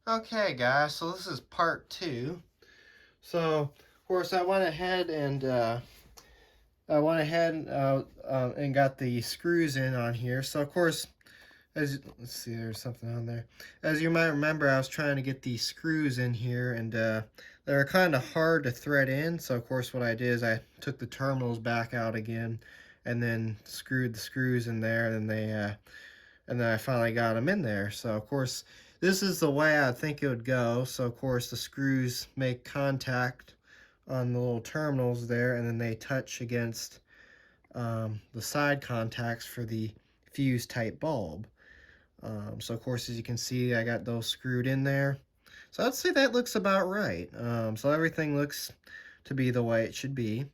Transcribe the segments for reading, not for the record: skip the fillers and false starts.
Okay guys, so this is part 2. So of course I went ahead and got the screws in on here. So of course, let's see, there's something on there. As you might remember, I was trying to get these screws in here, and they were kind of hard to thread in. So of course what I did is I took the terminals back out again and then screwed the screws in there, and then I finally got them in there. So of course this is the way I think it would go. So of course the screws make contact on the little terminals there, and then they touch against the side contacts for the fuse type bulb. So of course, as you can see, I got those screwed in there. So I'd say that looks about right. So everything looks to be the way it should be.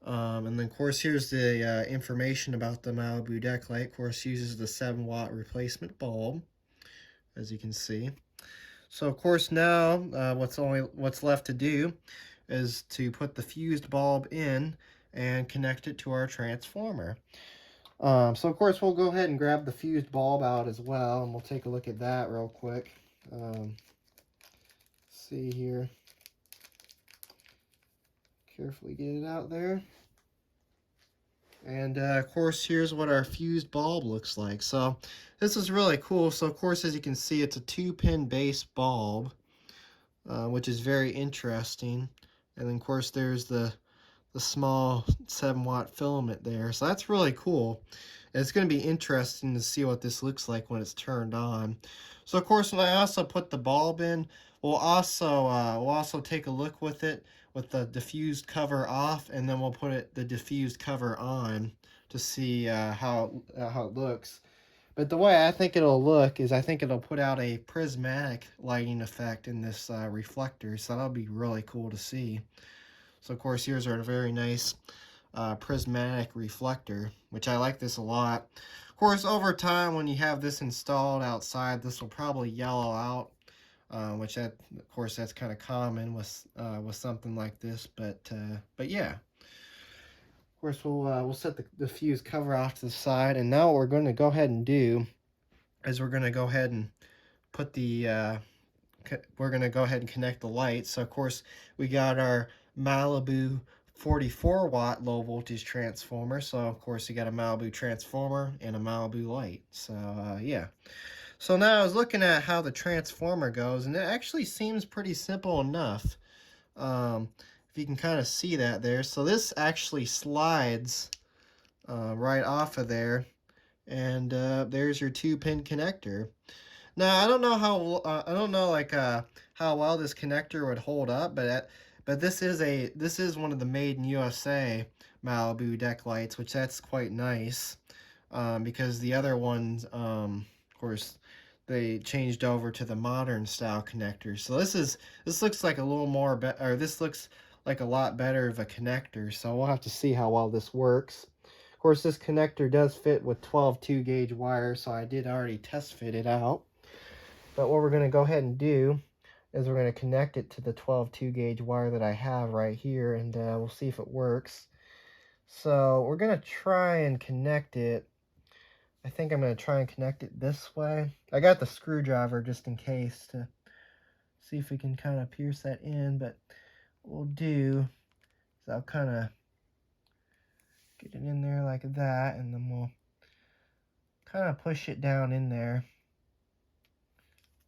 And then of course, here's the information about the Malibu deck light. Of course, uses the 7-watt replacement bulb, as you can see. So of course now, what's left to do is to put the fused bulb in and connect it to our transformer. So of course we'll go ahead and grab the fused bulb out as well, and we'll take a look at that real quick. See here. Carefully get it out there. And of course, here's what our fused bulb looks like. So this is really cool. So of course, as you can see, it's a 2-pin base bulb, which is very interesting. And then of course, there's the small 7-watt filament there. So that's really cool. And it's going to be interesting to see what this looks like when it's turned on. So of course, when I also put the bulb in, we'll also take a look with it with the diffused cover off, and then we'll put the diffused cover on to see how it looks. But the way I think it'll look is I think it'll put out a prismatic lighting effect in this reflector. So that'll be really cool to see. So of course, here's our very nice prismatic reflector, which I like this a lot. Of course, over time, when you have this installed outside, this will probably yellow out, which of course that's kind of common with something like this. But yeah. Of course, we'll set the fuse cover off to the side, and now what we're going to go ahead and do is we're going to go ahead and put we're going to go ahead and connect the lights. So of course we got our Malibu 44-watt low voltage transformer. So of course you got a Malibu transformer and a Malibu light. So yeah. So now I was looking at how the transformer goes, and it actually seems pretty simple enough. If you can kind of see that there. So this actually slides right off of there, and there's your 2-pin connector. Now I don't know how well this connector would hold up, but this is one of the made in USA Malibu deck lights, which that's quite nice, because the other ones, of course, they changed over to the modern style connectors. So this looks like a little more this looks like a lot better of a connector. So we'll have to see how well this works. Of course, this connector does fit with 12 2-gauge wires, so I did already test fit it out. But what we're going to go ahead and do is we're going to connect it to the 12 2-gauge wire that I have right here, and we'll see if it works. So we're going to try and connect it. I think I'm going to try and connect it this way. I got the screwdriver just in case to see if we can kind of pierce that in, but what we'll do is I'll kind of get it in there like that, and then we'll kind of push it down in there.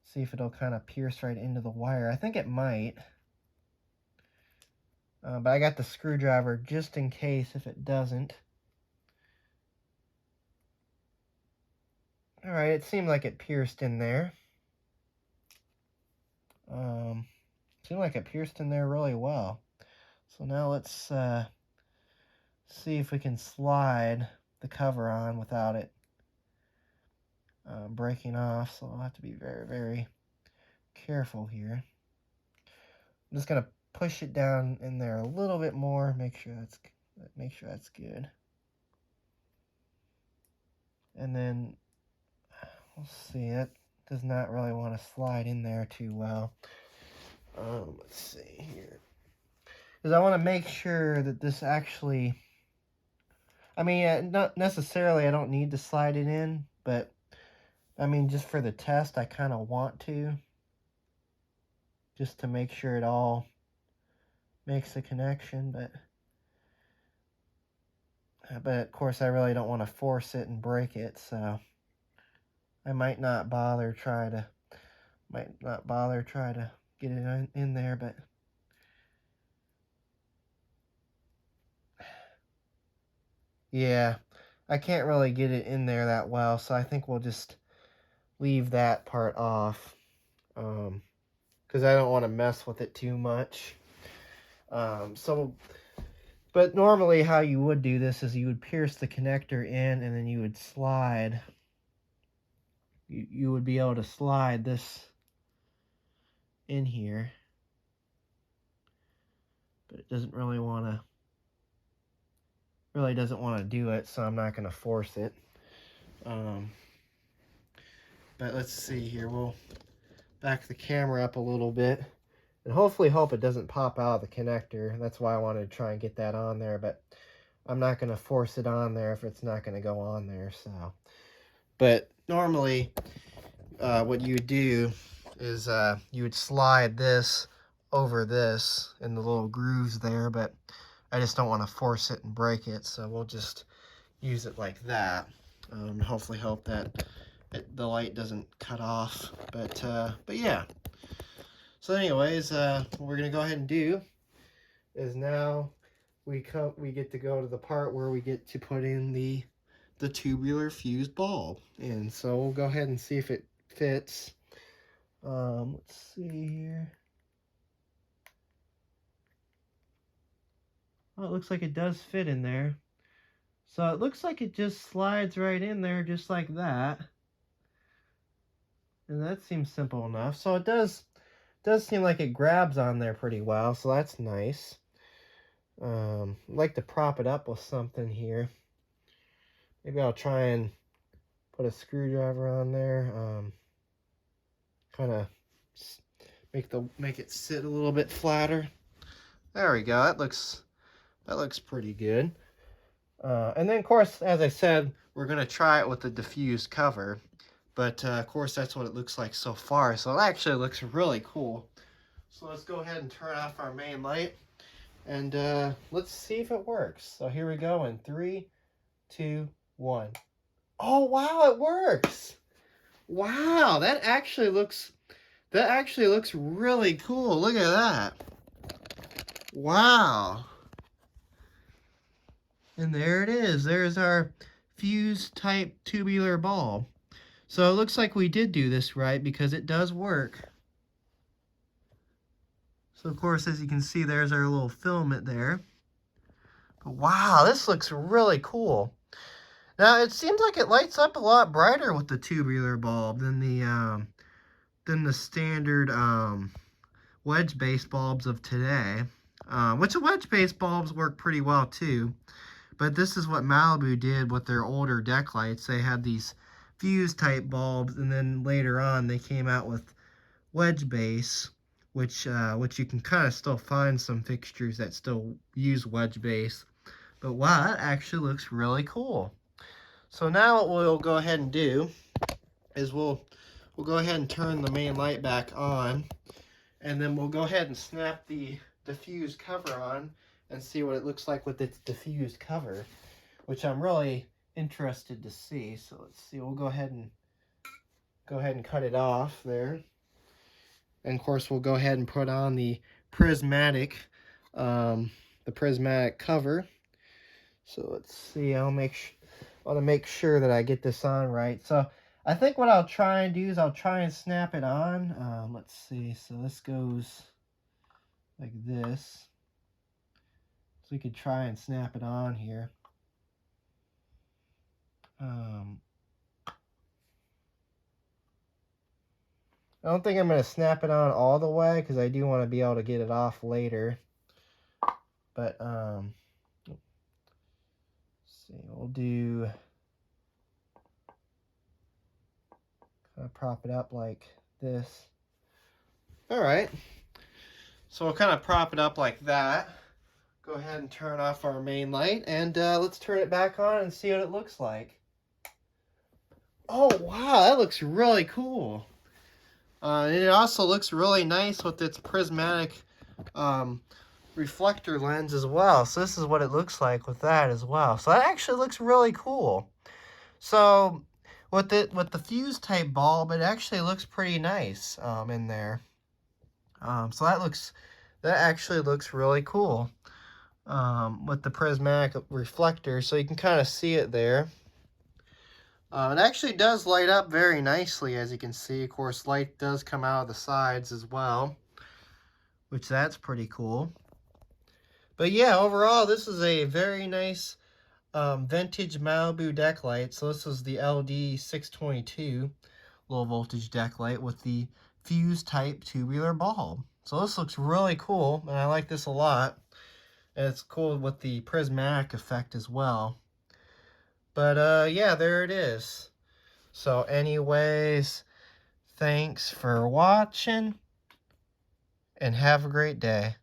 See if it'll kind of pierce right into the wire. I think it might. But I got the screwdriver just in case if it doesn't. Alright, it seemed like it pierced in there. Seemed like it pierced in there really well. So now let's see if we can slide the cover on without it breaking off. So I'll have to be very, very careful here. I'm just gonna push it down in there a little bit more. Make sure that's good. And then we'll see. That does not really want to slide in there too well. Let's see here. Because I want to make sure that this actually, I mean, not necessarily I don't need to slide it in, but I mean, just for the test, I kind of want to. just to make sure it all makes a connection, but of course I really don't want to force it and break it, so I might not bother try to get it in there, but yeah, I can't really get it in there that well, so I think we'll just leave that part off, because I don't want to mess with it too much. But normally how you would do this is you would pierce the connector in, and then you would slide. You would be able to slide this in here, but it doesn't really doesn't want to do it, so I'm not going to force it. But let's see here. We'll back the camera up a little bit and hopefully hope it doesn't pop out of the connector. That's why I wanted to try and get that on there, but I'm not going to force it on there if it's not going to go on there. So, but normally what you would do is you would slide this over this in the little grooves there, but I just don't want to force it and break it, so we'll just use it like that. Hopefully hope that the light doesn't cut off, but yeah. So anyways, what we're gonna go ahead and do is now we get to go to the part where we get to put in the tubular fused bulb, and so we'll go ahead and see if it fits. Let's see here. Oh, it looks like it does fit in there. So it looks like it just slides right in there just like that. And that seems simple enough. So it does seem like it grabs on there pretty well, so that's nice. I'd like to prop it up with something here. Maybe I'll try and put a screwdriver on there. Kind of make it sit a little bit flatter. There we go. That looks pretty good. And then, of course, as I said, we're going to try it with the diffused cover. But, of course, that's what it looks like so far. So it actually looks really cool. So let's go ahead and turn off our main light. And let's see if it works. So here we go in 3, 2, 1. Oh, wow, it works. Wow, that actually looks really cool. Look at that. Wow. And there it is. There's our fused type tubular bulb. So it looks like we did do this right because it does work. So of course, as you can see, there's our little filament there. But wow, this looks really cool. Now it seems like it lights up a lot brighter with the tubular bulb than the standard wedge-based bulbs of today. Which the wedge-based bulbs work pretty well too. But this is what Malibu did with their older deck lights. They had these fuse type bulbs, and then later on they came out with wedge base, which you can kind of still find some fixtures that still use wedge base. But wow, that actually looks really cool. So now what we'll go ahead and do is we'll go ahead and turn the main light back on, and then we'll go ahead and snap the diffused cover on and see what it looks like with its diffused cover, which I'm really interested to see. So let's see, we'll go ahead and cut it off there. And of course we'll go ahead and put on the prismatic cover. So let's see, I want to make sure that I get this on right. So I think what I'll try and do is I'll try and snap it on. Let's see, so this goes like this. So we could try and snap it on here. I don't think I'm going to snap it on all the way because I do want to be able to get it off later. But, let's see, we'll do, kind of prop it up like this. All right. So we'll kind of prop it up like that. Go ahead and turn off our main light, and let's turn it back on and see what it looks like. Oh, wow, that looks really cool. And it also looks really nice with its prismatic um, reflector lens as well. So this is what it looks like with that as well. So that actually looks really cool. So with the fuse type bulb, it actually looks pretty nice in there. So that actually looks really cool with the prismatic reflector. So you can kind of see it there. It actually does light up very nicely, as you can see. Of course, light does come out of the sides as well, which that's pretty cool. But yeah, overall, this is a very nice vintage Malibu deck light. So this is the LD622 low voltage deck light with the fuse type tubular bulb. So this looks really cool, and I like this a lot. And it's cool with the prismatic effect as well. But yeah, there it is. So anyways, thanks for watching, and have a great day.